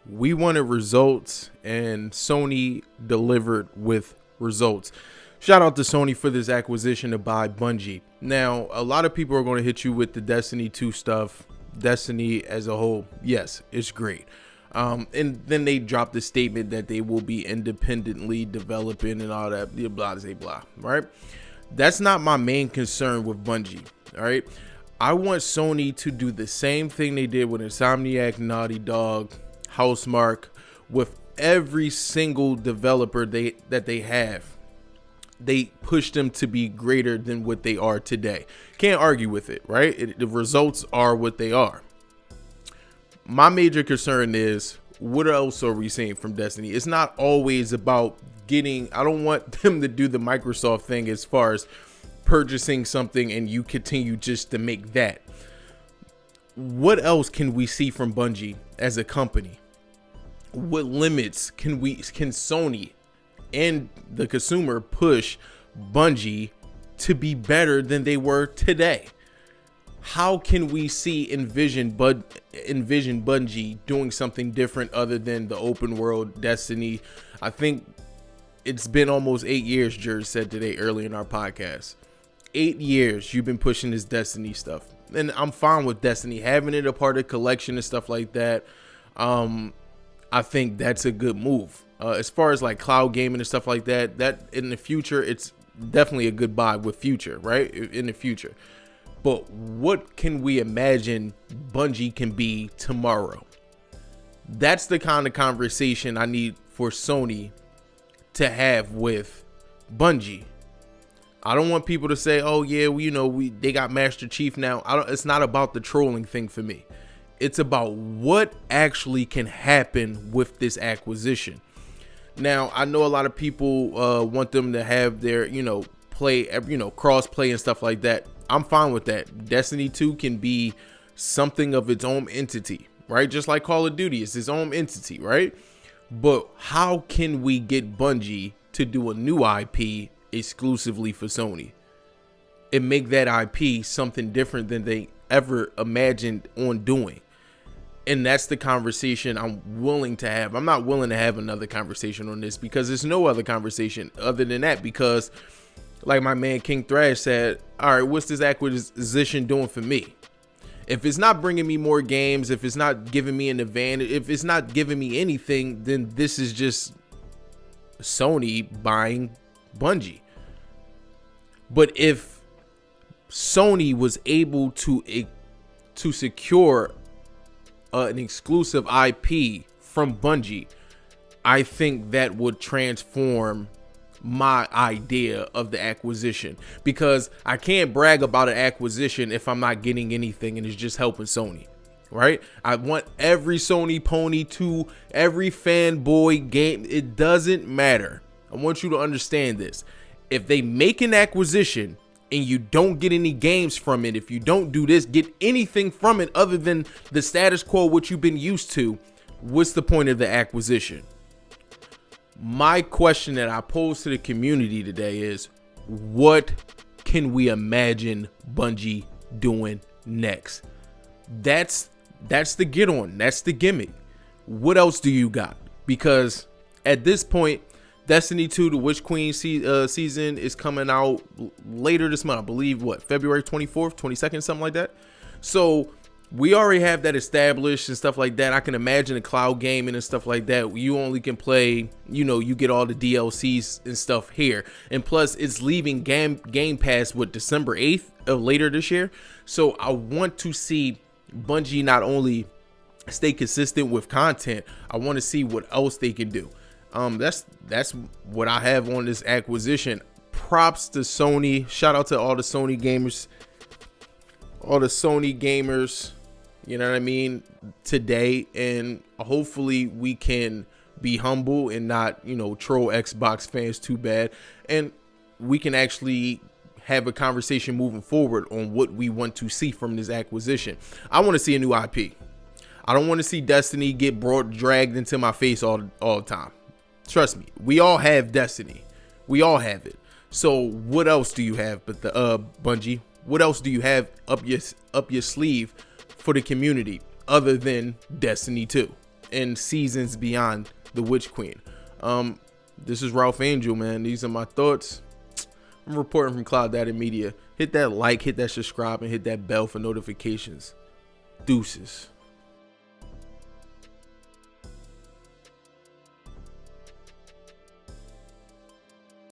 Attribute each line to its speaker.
Speaker 1: We wanted results, and Sony delivered with results. Shout out to Sony for this acquisition to buy Bungie. Now, a lot of people are going to hit you with the Destiny 2 stuff. Destiny as a whole, yes, it's great. And then they dropped the statement that they will be independently developing and all that, blah, blah, blah, right? That's not my main concern with Bungie, all right? I want Sony to do the same thing they did with Insomniac, Naughty Dog, Housemarque, with every single developer that they have. They push them to be greater than what they are today. Can't argue with it, right? The results are what they are. My major concern is, what else are we seeing from Destiny? It's not always about getting, I don't want them to do the Microsoft thing as far as purchasing something and you continue just to make that. What else can we see from Bungie as a company? What limits can Sony and the consumer push Bungie to be better than they were today? How can we envision Bungie doing something different other than the open world Destiny? I think it's been almost 8 years, Jer said today early in our podcast. 8 years you've been pushing this Destiny stuff. And I'm fine with Destiny, having it a part of the collection and stuff like that. I think that's a good move. As far as like cloud gaming and stuff like that, that in the future, it's definitely a good buy with future, right? In the future. But what can we imagine Bungie can be tomorrow? That's the kind of conversation I need for Sony to have with Bungie. I don't want people to say, "Oh yeah, they got Master Chief now." It's not about the trolling thing for me. It's about what actually can happen with this acquisition. Now, I know a lot of people want them to have their, cross play and stuff like that. I'm fine with that. Destiny 2 can be something of its own entity, right? Just like Call of Duty is its own entity, right? But how can we get Bungie to do a new IP exclusively for Sony and make that IP something different than they ever imagined on doing? And that's the conversation I'm willing to have. I'm not willing to have another conversation on this because there's no other conversation other than that. Because like my man King Thrash said, all right, what's this acquisition doing for me? If it's not bringing me more games, if it's not giving me an advantage, if it's not giving me anything, then this is just Sony buying Bungie. But if Sony was able to secure an exclusive IP from Bungie, I think that would transform my idea of the acquisition, because I can't brag about an acquisition if I'm not getting anything and it's just helping Sony, right? I want every Sony pony to every fanboy game. It doesn't matter. I want you to understand this. If they make an acquisition and you don't get any games from it, if you don't do this, get anything from it other than the status quo, what you've been used to, what's the point of the acquisition? My question that I pose to the community today is, what can we imagine Bungie doing next? That's the get on. That's the gimmick. What else do you got? Because at this point, Destiny 2, the Witch Queen season is coming out later this month. I believe, February 24th, 22nd, something like that. So we already have that established and stuff like that. I can imagine a cloud gaming and stuff like that. You only can play, you get all the DLCs and stuff here. And plus, it's leaving Game Pass December 8th of later this year. So I want to see Bungie not only stay consistent with content, I want to see what else they can do. That's what I have on this acquisition. Props to Sony. Shout out to all the Sony gamers. You know what I mean, today, and hopefully we can be humble and not, troll Xbox fans too bad, and we can actually have a conversation moving forward on what we want to see from this acquisition. I want to see a new IP. I don't want to see Destiny get dragged into my face all the time. Trust me, we all have Destiny. We all have it. So what else do you have but the Bungie? What else do you have up your sleeve for the community other than Destiny 2? in seasons beyond the Witch Queen. This is Ralph Angel, man. These are my thoughts. I'm reporting from Cloud Data Media. Hit that like, hit that subscribe, and hit that bell for notifications. Deuces.